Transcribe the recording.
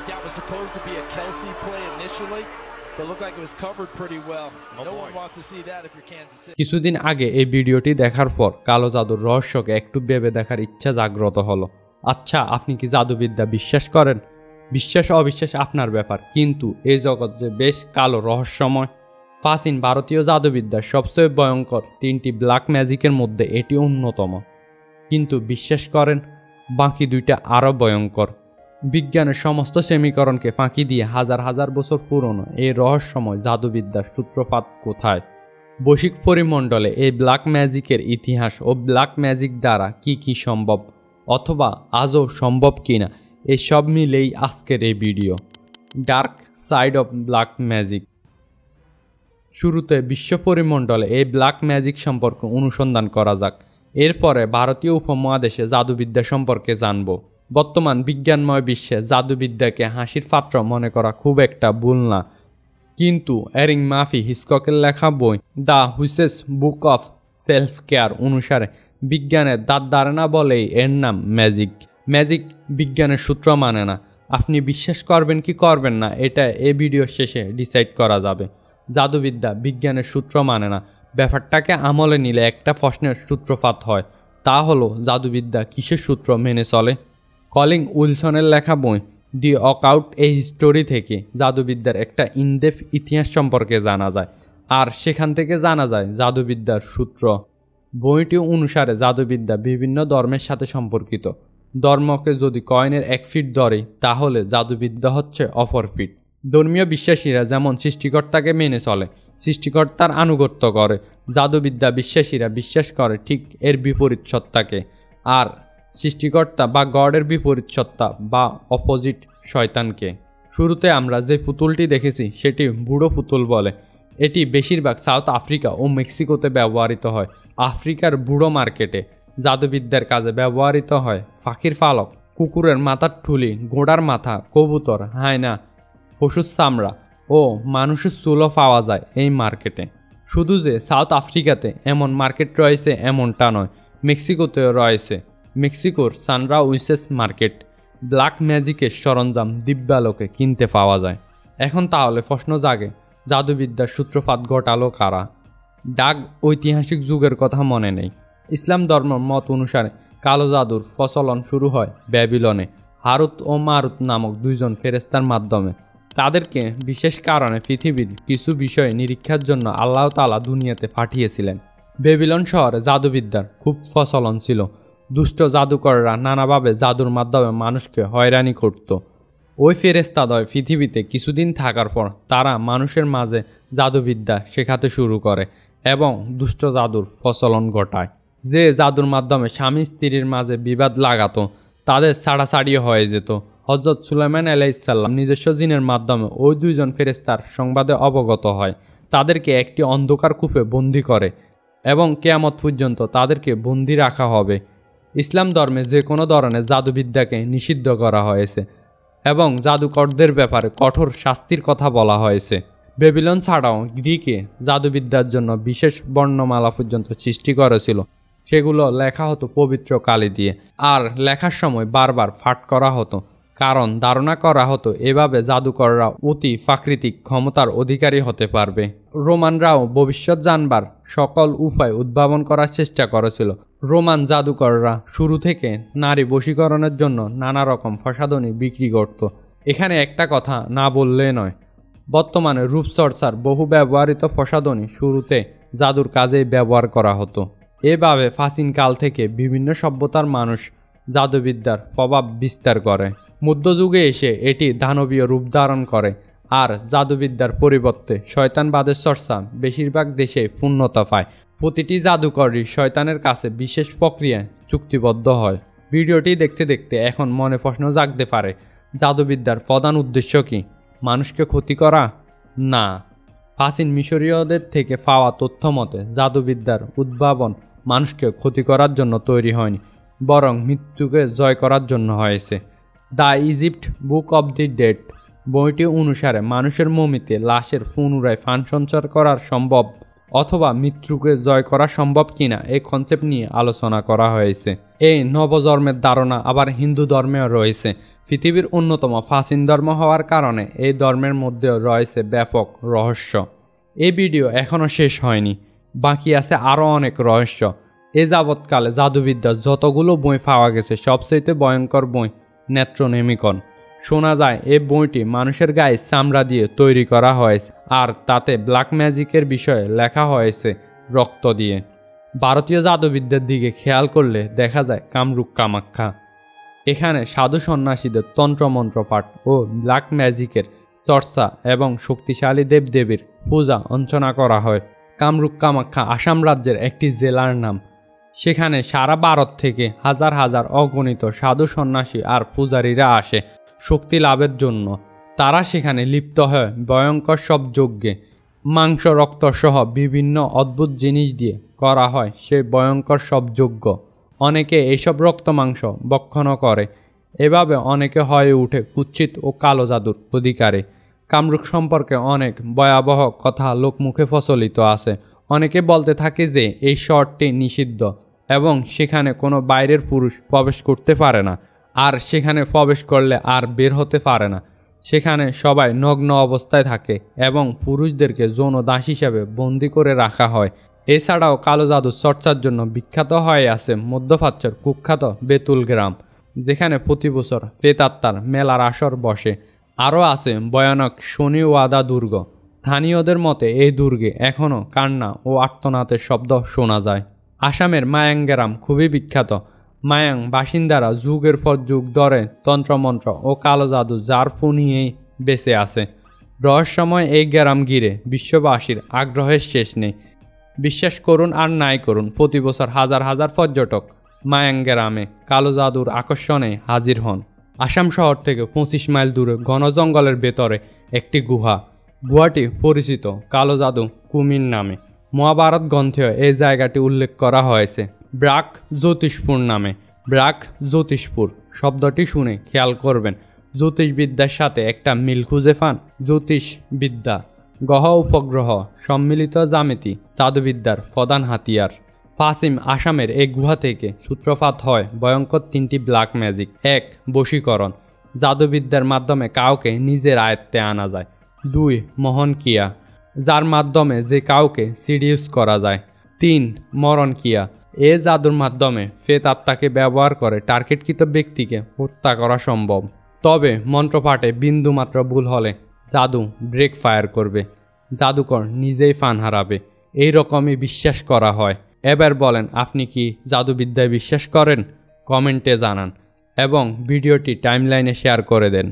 that was supposed to be a Kelsey play initially, but looked like it was covered pretty well. No one wants to see that if you're Kansas City. কিছুদিন আগে এই ভিডিওটি দেখার পর কালো জাদুর রহস্যকে একটু ভেবে দেখার ইচ্ছা জাগ্রত হলো। আচ্ছা, আপনি কি জাদুবিদ্যা বিশ্বাস করেন? বিশ্বাস অবিশ্বাস আপনার ব্যাপার, কিন্তু এই জগৎ যে বেশ কালো রহস্যময়। প্রাচীন ভারতীয় জাদুবিদ্যার সবচেয়ে ভয়ঙ্কর 3টি ব্ল্যাক ম্যাজিকের মধ্যে এটি অন্যতম। কিন্তু বিশ্বাস করেন, বাকি 2টা আরও ভয়ঙ্কর। বিজ্ঞানের সমস্ত সমীকরণকে ফাঁকি দিয়ে হাজার হাজার বছর পুরনো এই রহস্যময় জাদুবিদ্যার সূত্রপাত কোথায়? বৈশ্বিক পরিমণ্ডলে এই ব্ল্যাক ম্যাজিকের ইতিহাস ও ব্ল্যাক ম্যাজিক দ্বারা কি সম্ভব, অথবা আজও সম্ভব কিনা, এই সব মিলেই আজকের এই video dark side of black magic. শুরুতে বিশ্ব পরিমণ্ডলে এই ব্ল্যাক ম্যাজিক সম্পর্কে অনুসন্ধান করা যাক। এরপরে ভারতীয় উপমহাদেশে জাদুবিদ্যা সম্পর্কে জানব। বর্তমান বিজ্ঞানময় বিশ্বে জাদুবিদ্যাকে হাসির পাত্র মনে করা খুব একটা ভুল না, কিন্তু এরিং মাফি হিচককের লেখা বই the witches book of self care অনুসারে বিজ্ঞানের দাঁত ধারণা বলেই এর নাম ম্যাজিক। ম্যাজিক বিজ্ঞানের সূত্র মানে না। আপনি বিশ্বাস করবেন কি করবেন না, এটা এই ভিডিও শেষে ডিসাইড করা যাবে। জাদুবিদ্যা বিজ্ঞানের সূত্র মানে না। ব্যাপারটাকে আমলে নিলে একটা প্রশ্নের সূত্রপাত হয়, তা হলো জাদুবিদ্যা কিসের সূত্র মেনে চলে? কলিং উইলসনের লেখা বই দি অকাউট এ হিস্টোরি থেকে জাদুবিদ্যার একটা ইনডেপথ ইতিহাস সম্পর্কে জানা যায়, আর সেখান থেকে জানা যায় জাদুবিদ্যার সূত্র। বইটি অনুসারে জাদুবিদ্যা বিভিন্ন ধর্মের সাথে সম্পর্কিত। ধর্মকে যদি কয়েনের 1 ফিট ধরে, তাহলে জাদুবিদ্যা হচ্ছে অপর ফিট। ধর্মীয় বিশ্বাসীরা যেমন সৃষ্টিকর্তাকে মেনে চলে, সৃষ্টিকর্তার আনুগত্য করে, জাদুবিদ্যা বিশ্বাসীরা বিশ্বাস করে ঠিক এর বিপরীত সত্তাকে, আর সৃষ্টিকর্তা বা গডের বিপরীত সত্তা বা অপোজিট শয়তানকে। শুরুতে আমরা যে পুতুলটি দেখেছি সেটি বুড়ো পুতুল বলে। এটি বেশিরভাগ সাউথ আফ্রিকা ও মেক্সিকোতে ব্যবহৃত হয়। আফ্রিকার বুড়ো মার্কেটে জাদুবিদ্যার কাজে ব্যবহৃত হয় পাখির পালক, কুকুরের মাথার ঠুলি, ঘোড়ার মাথা, কবুতর, হায়না, পশুর চামড়া ও মানুষের চুলও পাওয়া যায় এই মার্কেটে। শুধু যে সাউথ আফ্রিকাতে এমন মার্কেট রয়েছে এমনটা নয়, মেক্সিকোতেও রয়েছে। মেক্সিকোর সানরা উইসেস মার্কেট ব্ল্যাক ম্যাজিকের সরঞ্জাম দিব্যালোকে কিনতে পাওয়া যায়। এখন তাহলে প্রশ্ন জাগে, জাদুবিদ্যার সূত্রপাত ঘটালো কারা? ডাক ঐতিহাসিক যুগের কথা মনে নেই। ইসলাম ধর্মের মত অনুসারে কালো জাদুর প্রচলন শুরু হয় ব্যাবিলনে হারুত ও মারুত নামক 2 জন ফেরেশতার মাধ্যমে। তাদেরকে বিশেষ কারণে পৃথিবীর কিছু বিষয়ে নিরীক্ষার জন্য আল্লাহ তাআলা দুনিয়াতে পাঠিয়েছিলেন। ব্যাবিলন শহরে জাদুবিদ্যার খুব প্রচলন ছিল। দুষ্ট জাদুকররা নানাভাবে জাদুর মাধ্যমে মানুষকে হয়রানি করত। ওই ফেরেশতাদ্বয় পৃথিবীতে কিছুদিন থাকার পর তারা মানুষের মাঝে জাদুবিদ্যা শেখাতে শুরু করে এবং দুষ্ট জাদুর প্রচলন ঘটায়। যে জাদুর মাধ্যমে স্বামী স্ত্রীর মাঝে বিবাদ লাগাতো, তাদের ছাড়াছাড়িও হয়ে যেত। হযরত সুলাইমান আলাইহিসসালাম নিজস্ব জিনের মাধ্যমে ওই 2 জন ফেরেশতার সংবাদে অবগত হয়। তাদেরকে একটি অন্ধকার কূপে বন্দী করে এবং কিয়ামত পর্যন্ত তাদেরকে বন্দী রাখা হবে। ইসলাম ধর্মে যে কোনো ধরনের জাদুবিদ্যাকে নিষিদ্ধ করা হয়েছে এবং জাদুকরদের ব্যাপারে কঠোর শাস্তির কথা বলা হয়েছে। ব্যাবিলন ছাড়াও গ্রিকে জাদুবিদ্যার জন্য বিশেষ বর্ণমালা পর্যন্ত সৃষ্টি করেছিল। সেগুলো লেখা হতো পবিত্র কালি দিয়ে, আর লেখার সময় বারবার পাঠ করা হতো, কারণ ধারণা করা হতো এভাবে জাদুকররা অতি প্রাকৃতিক ক্ষমতার অধিকারী হতে পারবে। রোমানরাও ভবিষ্যৎ জানবার সকল উপায় উদ্ভাবন করার চেষ্টা করেছিল। রোমান জাদুকররা শুরু থেকে নারী বশীকরণের জন্য নানা রকম প্রসাধনী বিক্রি করত। এখানে একটা কথা না বললে নয়, বর্তমানে রূপচর্চার বহু ব্যবহৃত প্রসাধনী শুরুতে জাদুর কাজেই ব্যবহার করা হতো। এভাবে প্রাচীনকাল থেকে বিভিন্ন সভ্যতার মানুষ জাদুবিদ্যার প্রভাব বিস্তার করে। মধ্যযুগে এসে এটি দানবীয় রূপ ধারণ করে, আর জাদুবিদ্যার পরিবর্তে শয়তানবাদের চর্চা বেশিরভাগ দেশে পূর্ণতা পায়। প্রতিটি জাদুকরই শয়তানের কাছে বিশেষ প্রক্রিয়ায় চুক্তিবদ্ধ হয়। ভিডিওটি দেখতে দেখতে এখন মনে প্রশ্ন জাগতে পারে, জাদুবিদ্যার প্রধান উদ্দেশ্য কি? মানুষকে ক্ষতি করা? না। প্রাচীন মিশরীয়দের থেকে পাওয়া তথ্য মতে জাদুবিদ্যার উদ্ভাবন মানুষকে ক্ষতি করার জন্য তৈরি হয়নি, বরং মৃত্যুকে জয় করার জন্য হয়েছে। The Egypt book of the dead বইটি অনুসারে মানুষের মমিতে লাশের পুনরায় প্রাণ সঞ্চার করার সম্ভব অথবা মৃত্যুকে জয় করা সম্ভব কিনা এই কনসেপ্ট নিয়ে আলোচনা করা হয়েছে। এই নবজন্মের ধারণা আবার হিন্দু ধর্মেও রয়েছে। পৃথিবীর অন্যতম প্রাচীন ধর্ম হওয়ার কারণে এই ধর্মের মধ্যেও রয়েছে ব্যাপক রহস্য। এই ভিডিও এখনও শেষ হয়নি, বাকি আছে আরও অনেক রহস্য। এ যাবৎকালে জাদুবিদ্যার যতগুলো বই পাওয়া গেছে সবচেয়ে ভয়ঙ্কর বই নেত্রনেমিকন। শোনা যায় এই বইটি মানুষের গায়ে চামড়া দিয়ে তৈরি করা হয়েছে, আর তাতে ব্ল্যাক ম্যাজিকের বিষয়ে লেখা হয়েছে রক্ত দিয়ে। ভারতীয় জাদুবিদ্যার দিকে খেয়াল করলে দেখা যায় কামরূপ কামাখ্যা। এখানে সাধু সন্ন্যাসীদের তন্ত্রমন্ত্র পাঠ ও ব্ল্যাক ম্যাজিকের চর্চা এবং শক্তিশালী দেবদেবীর পূজা অর্চনা করা হয়। কামরূপ কামাখ্যা আসাম রাজ্যের একটি জেলার নাম। সেখানে সারা ভারত থেকে হাজার হাজার অগণিত সাধু সন্ন্যাসী আর পূজারীরা আসে শক্তি লাভের জন্য। তারা সেখানে লিপ্ত হয় ভয়ঙ্কর সব যজ্ঞে। মাংস রক্ত সহ বিভিন্ন অদ্ভুত জিনিস দিয়ে করা হয় সেই ভয়ঙ্কর সব যজ্ঞ। অনেকে এইসব রক্ত মাংস ভক্ষণও করে। এভাবে অনেকে হয়ে উঠে কুৎসিত ও কালো জাদুর অধিকারী। কামরূপ সম্পর্কে অনেক ভয়াবহ কথা লোকমুখে প্রচলিত আছে। অনেকে বলতে থাকে যে এই শহরটি নিষিদ্ধ এবং সেখানে কোনো বাইরের পুরুষ প্রবেশ করতে পারে না, আর সেখানে প্রবেশ করলে আর বের হতে পারে না। সেখানে সবাই নগ্ন অবস্থায় থাকে এবং পুরুষদেরকে যৌন দাস হিসাবে বন্দি করে রাখা হয়। এছাড়াও কালো জাদু চর্চার জন্য বিখ্যাত হয়ে আছে মধ্যপ্রাচ্যের কুখ্যাত বেতুল গ্রাম, যেখানে প্রতি বছর প্রেতাত্মার মেলার আসর বসে। আরও আছে ভয়ানক শনিওয়াদা দুর্গ। স্থানীয়দের মতে এই দুর্গে এখনও কান্না ও আর্তনাদের শব্দ শোনা যায়। আসামের মায়াং গ্রাম খুবই বিখ্যাত। মায়াং বাসিন্দারা যুগের পর যুগ ধরে তন্ত্রমন্ত্র ও কালো জাদু জার ফু নিয়েই বেঁচে আছে। রহস্যময় এই গ্রাম ঘিরে বিশ্ববাসীর আগ্রহের শেষ নেই। বিশ্বাস করুন আর নাই করুন, প্রতি বছর হাজার হাজার পর্যটক মায়াং গ্রামে কালো জাদুর আকর্ষণে হাজির হন। আসাম শহর থেকে 25 মাইল দূরে ঘন জঙ্গলের ভেতরে একটি গুহাটি পরিচিত কালো জাদু কুমির নামে। মহাভারত গ্রন্থেও এই জায়গাটি উল্লেখ করা হয়েছে ব্রাক জ্যোতিষপুর নামে। ব্রাক জ্যোতিষপুর শব্দটি শুনে খেয়াল করবেন জ্যোতিষবিদ্যার সাথে একটা মিল খুঁজে পান। জ্যোতিষবিদ্যা, গ্রহ উপগ্রহ সম্মিলিত জ্যামিতি জাদুবিদ্যার প্রধান হাতিয়ার। পশ্চিম আসামের এই গুহা থেকে সূত্রপাত হয় ভয়ঙ্কর 3টি ব্ল্যাক ম্যাজিক। 1. বশীকরণ, জাদুবিদ্যার মাধ্যমে কাউকে নিজের আয়ত্তে আনা যায়। 2. মোহন ক্রিয়া, যার মাধ্যমে যে কাউকে সিডিউস করা যায়। 3. মরণ ক্রিয়া, এ জাদুর মাধ্যমে প্রেতাত্মাকে ব্যবহার করে টার্গেটকৃত ব্যক্তিকে হত্যা করা সম্ভব। তবে মন্ত্রপাঠে বিন্দুমাত্র ভুল হলে জাদু ব্রেক ফায়ার করবে, জাদুকর নিজেই ফান হারাবে। এই রকমই বিশ্বাস করা হয়। এবার বলেন, আপনি কি জাদুবিদ্যায় বিশ্বাস করেন? কমেন্টে জানান এবং ভিডিওটি টাইমলাইনে শেয়ার করে দেন।